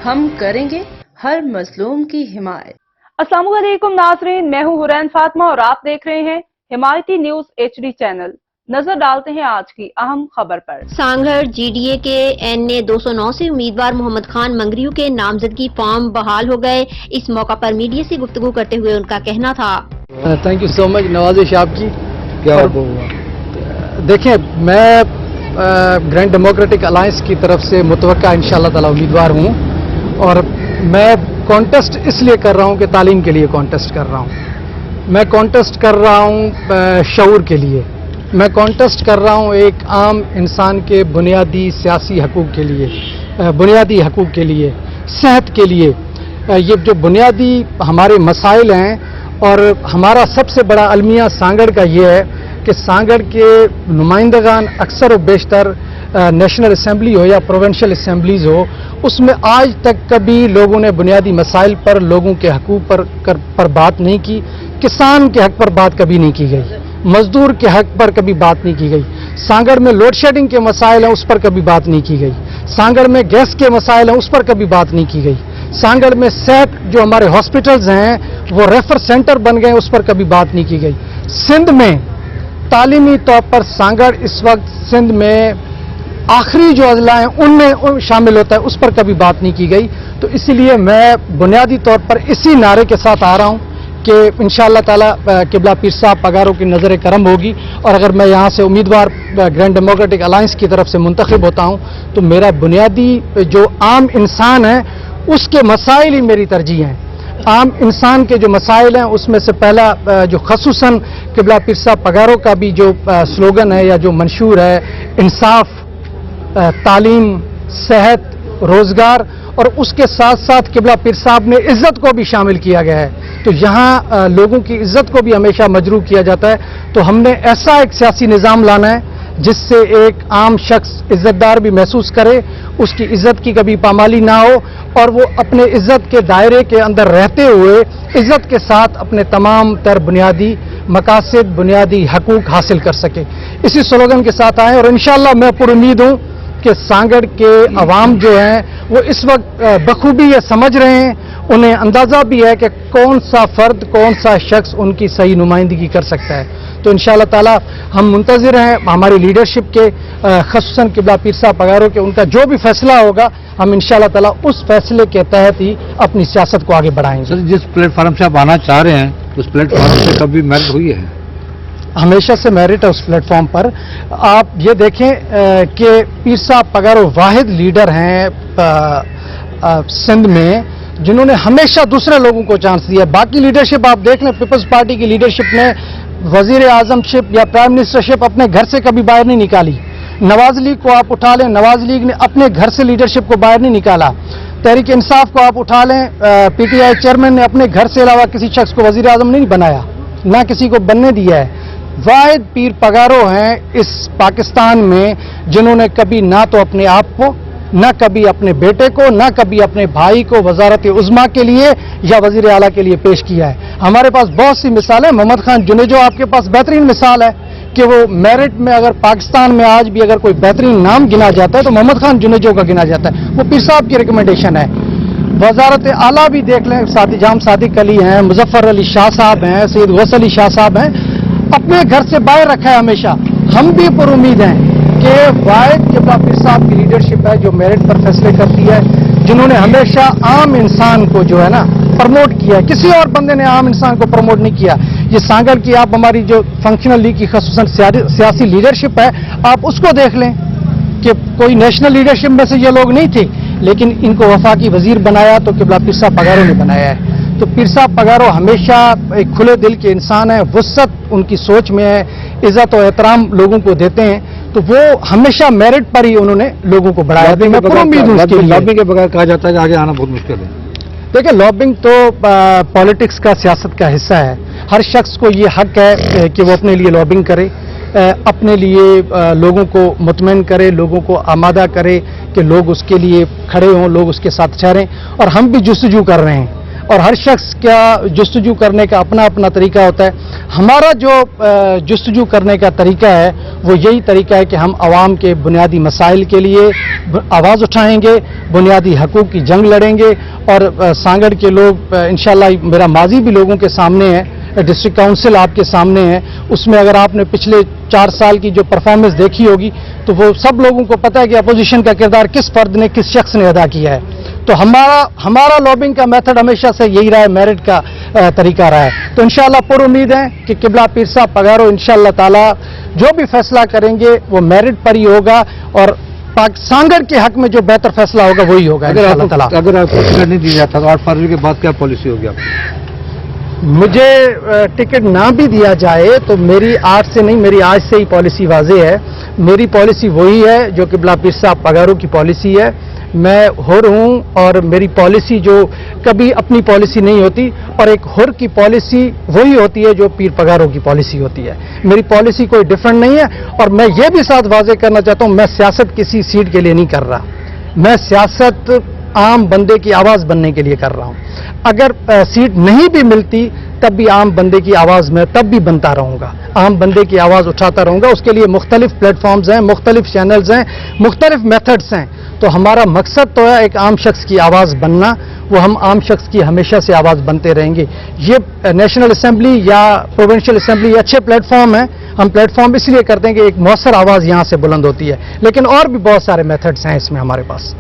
ہم کریں گے ہر مظلوم کی حمایت۔ السلام علیکم ناظرین، میں ہوں حرین فاطمہ اور آپ دیکھ رہے ہیں حمایتی نیوز HD چینل۔ نظر ڈالتے ہیں آج کی اہم خبر پر۔ سانگھڑ جی ڈی اے کے NA 209 سے امیدوار محمد خان منگریو کے نامزدگی فارم بحال ہو گئے۔ اس موقع پر میڈیا سے گفتگو کرتے ہوئے ان کا کہنا تھا، تھینک یو سو مچ نوازش آپ کی۔ کیا دیکھیں، میں گرینڈ ڈیموکریٹک الائنس کی طرف سے متوقع انشاءاللہ تعالی امیدوار ہوں، اور میں کانٹیسٹ اس لیے کر رہا ہوں کہ تعلیم کے لیے کانٹیسٹ کر رہا ہوں، میں کانٹیسٹ کر رہا ہوں شعور کے لیے، میں کانٹیسٹ کر رہا ہوں ایک عام انسان کے بنیادی سیاسی حقوق کے لیے، بنیادی حقوق کے لیے، صحت کے لیے۔ یہ جو بنیادی ہمارے مسائل ہیں، اور ہمارا سب سے بڑا المیہ سانگھڑ کا یہ ہے کہ سانگھڑ کے نمائندگان اکثر و بیشتر نیشنل اسمبلی ہو یا پروونشل اسمبلیز ہو، اس میں آج تک کبھی لوگوں نے بنیادی مسائل پر، لوگوں کے حقوق پر بات نہیں کی۔ کسان کے حق پر بات کبھی نہیں کی گئی، مزدور کے حق پر کبھی بات نہیں کی گئی، سانگھڑ میں لوڈ شیڈنگ کے مسائل ہیں اس پر کبھی بات نہیں کی گئی، سانگھڑ میں گیس کے مسائل ہیں اس پر کبھی بات نہیں کی گئی، سانگھڑ میں صحت جو ہمارے ہاسپٹلز ہیں وہ ریفر سینٹر بن گئے اس پر کبھی بات نہیں کی گئی۔ سندھ میں تعلیمی طور پر سانگھڑ اس وقت سندھ میں آخری جو اضلاع ہیں ان میں شامل ہوتا ہے، اس پر کبھی بات نہیں کی گئی۔ تو اسی لیے میں بنیادی طور پر اسی نعرے کے ساتھ آ رہا ہوں کہ انشاءاللہ تعالی قبلہ پیر صاحب پگاروں کی نظر کرم ہوگی، اور اگر میں یہاں سے امیدوار گرینڈ ڈیموکریٹک الائنس کی طرف سے منتخب ہوتا ہوں تو میرا بنیادی جو عام انسان ہے اس کے مسائل ہی میری ترجیح ہیں۔ عام انسان کے جو مسائل ہیں اس میں سے پہلا جو خصوصاً قبلہ پیر صاحب پگاروں کا بھی جو سلوگن ہے یا جو منشور ہے، انصاف، تعلیم، صحت، روزگار، اور اس کے ساتھ ساتھ قبلہ پیر صاحب نے عزت کو بھی شامل کیا گیا ہے، تو یہاں لوگوں کی عزت کو بھی ہمیشہ مجروح کیا جاتا ہے۔ تو ہم نے ایسا ایک سیاسی نظام لانا ہے جس سے ایک عام شخص عزت دار بھی محسوس کرے، اس کی عزت کی کبھی پامالی نہ ہو، اور وہ اپنے عزت کے دائرے کے اندر رہتے ہوئے عزت کے ساتھ اپنے تمام تر بنیادی مقاصد، بنیادی حقوق حاصل کر سکے۔ اسی سلوگن کے ساتھ آئیں، اور انشاءاللہ میں پر امید ہوں کہ سانگھڑ کے عوام جو ہیں وہ اس وقت بخوبی یہ سمجھ رہے ہیں، انہیں اندازہ بھی ہے کہ کون سا فرد، کون سا شخص ان کی صحیح نمائندگی کر سکتا ہے۔ تو انشاءاللہ تعالی ہم منتظر ہیں ہماری لیڈرشپ کے، خصوصاً قبلہ پیر صاحب پگاروں کے، ان کا جو بھی فیصلہ ہوگا ہم انشاءاللہ تعالی اس فیصلے کے تحت ہی اپنی سیاست کو آگے بڑھائیں گے۔ جس پلیٹ فارم سے آپ آنا چاہ رہے ہیں اس پلیٹ فارم سے کبھی میرٹ ہوئی ہے؟ ہمیشہ سے میرٹ ہے اس پلیٹ فارم پر۔ آپ یہ دیکھیں کہ پیر صاحب پگاروں واحد لیڈر ہیں سندھ میں جنہوں نے ہمیشہ دوسرے لوگوں کو چانس دیا۔ باقی لیڈرشپ آپ دیکھ لیں، پیپلز پارٹی کی لیڈرشپ نے وزیر اعظم شپ یا پرائم منسٹر شپ اپنے گھر سے کبھی باہر نہیں نکالی۔ نواز لیگ کو آپ اٹھا لیں، نواز لیگ نے اپنے گھر سے لیڈرشپ کو باہر نہیں نکالا۔ تحریک انصاف کو آپ اٹھا لیں، PTI چیئرمین نے اپنے گھر سے علاوہ کسی شخص کو وزیر اعظم نہیں بنایا، نہ کسی کو بننے دیا ہے۔ واحد پیر پگاروں ہیں اس پاکستان میں جنہوں نے کبھی نہ تو اپنے آپ کو، نہ کبھی اپنے بیٹے کو، نہ کبھی اپنے بھائی کو وزارت عظمیٰ کے لیے یا وزیر اعلیٰ کے لیے پیش کیا ہے۔ ہمارے پاس بہت سی مثالیں، محمد خان جنیجو آپ کے پاس بہترین مثال ہے کہ وہ میرٹ میں اگر پاکستان میں آج بھی اگر کوئی بہترین نام گنا جاتا ہے تو محمد خان جنیجو کا گنا جاتا ہے، وہ پیر صاحب کی ریکمنڈیشن ہے۔ وزارت اعلیٰ بھی دیکھ لیں، جام صادق علی ہیں، مظفر علی شاہ صاحب ہیں، سید غوث علی شاہ صاحب ہیں، اپنے گھر سے باہر رکھا ہے ہمیشہ۔ ہم بھی پر امید ہیں کہ واحد قبلہ پیر صاحب کی لیڈرشپ ہے جو میرٹ پر فیصلے کرتی ہے، جنہوں نے ہمیشہ عام انسان کو جو ہے نا پروموٹ کیا ہے، کسی اور بندے نے عام انسان کو پروموٹ نہیں کیا۔ یہ سانگھڑ کی آپ ہماری جو فنکشنل لیگ کی خصوصاً سیاسی لیڈرشپ ہے، آپ اس کو دیکھ لیں کہ کوئی نیشنل لیڈرشپ میں سے یہ لوگ نہیں تھے، لیکن ان کو وفاقی وزیر بنایا تو قبلہ پیر صاحب پگاروں نے بنایا ہے۔ تو پیر صاحب پگاروں ہمیشہ ایک کھلے دل کے انسان ہیں، وسعت ان کی سوچ میں ہے، عزت و احترام لوگوں کو دیتے ہیں، تو وہ ہمیشہ میرٹ پر ہی انہوں نے لوگوں کو بڑھایا۔ لابنگ کے بغیر کہا جاتا ہے کہ آگے آنا بہت مشکل ہے۔ دیکھیں، لابنگ تو پالیٹکس کا، سیاست کا حصہ ہے۔ ہر شخص کو یہ حق ہے کہ وہ اپنے لیے لابنگ کرے، اپنے لیے لوگوں کو مطمئن کرے، لوگوں کو آمادہ کرے کہ لوگ اس کے لیے کھڑے ہوں، لوگ اس کے ساتھ ٹھہریں، اور ہم بھی جستجو کر رہے ہیں۔ اور ہر شخص کا جستجو کرنے کا اپنا اپنا طریقہ ہوتا ہے. ہمارا جو جستجو کرنے کا طریقہ ہے وہ یہی طریقہ ہے کہ ہم عوام کے بنیادی مسائل کے لیے آواز اٹھائیں گے, بنیادی حقوق کی جنگ لڑیں گے. اور سانگڑ کے لوگ انشاءاللہ, میرا ماضی بھی لوگوں کے سامنے ہے, ڈسٹرکٹ کاؤنسل آپ کے سامنے ہے, اس میں اگر آپ نے پچھلے 4 سال کی جو پرفارمنس دیکھی ہوگی تو وہ سب لوگوں کو پتہ ہے کہ اپوزیشن کا کردار کس فرد نے, کس شخص نے ادا کیا ہے. تو ہمارا لابنگ کا میتھڈ ہمیشہ سے یہی رہا ہے, میرٹ کا طریقہ رہا ہے. تو انشاءاللہ پر امید ہے کہ قبلہ پیر صاحب پگارو انشاءاللہ تعالی جو بھی فیصلہ کریں گے وہ میرٹ پر ہی ہوگا, اور سانگڑ کے حق میں جو بہتر فیصلہ ہوگا وہی ہوگا انشاءاللہ تعالی. اگر آپ کو ٹکٹ نہیں دیا جاتا تو 8 فروری کے بعد کیا پالیسی ہوگی آپ کی؟ مجھے ٹکٹ نہ بھی دیا جائے تو میری 8 سے نہیں, میری آج سے ہی پالیسی واضح ہے. میری پالیسی وہی ہے جو قبلہ پیر صاحب پگارو کی پالیسی ہے. میں حر ہوں اور میری پالیسی جو کبھی اپنی پالیسی نہیں ہوتی, اور ایک حر کی پالیسی وہی ہوتی ہے جو پیر پگارو کی پالیسی ہوتی ہے. میری پالیسی کوئی ڈفرنٹ نہیں ہے. اور میں یہ بھی ساتھ واضح کرنا چاہتا ہوں, میں سیاست کسی سیٹ کے لیے نہیں کر رہا, میں سیاست عام بندے کی آواز بننے کے لیے کر رہا ہوں. اگر سیٹ نہیں بھی ملتی تب بھی عام بندے کی آواز میں تب بھی بنتا رہوں گا, عام بندے کی آواز اٹھاتا رہوں گا. اس کے لیے مختلف پلیٹ فارمز ہیں, مختلف چینلز ہیں, مختلف میتھڈز ہیں. تو ہمارا مقصد تو ہے ایک عام شخص کی آواز بننا, وہ ہم عام شخص کی ہمیشہ سے آواز بنتے رہیں گے. یہ نیشنل اسمبلی یا پروونشل اسمبلی یہ اچھے پلیٹ فارم ہیں, ہم پلیٹ فارم اس لیے کرتے ہیں کہ ایک مؤثر آواز یہاں سے بلند ہوتی ہے, لیکن اور بھی بہت سارے میتھڈز ہیں اس میں ہمارے پاس.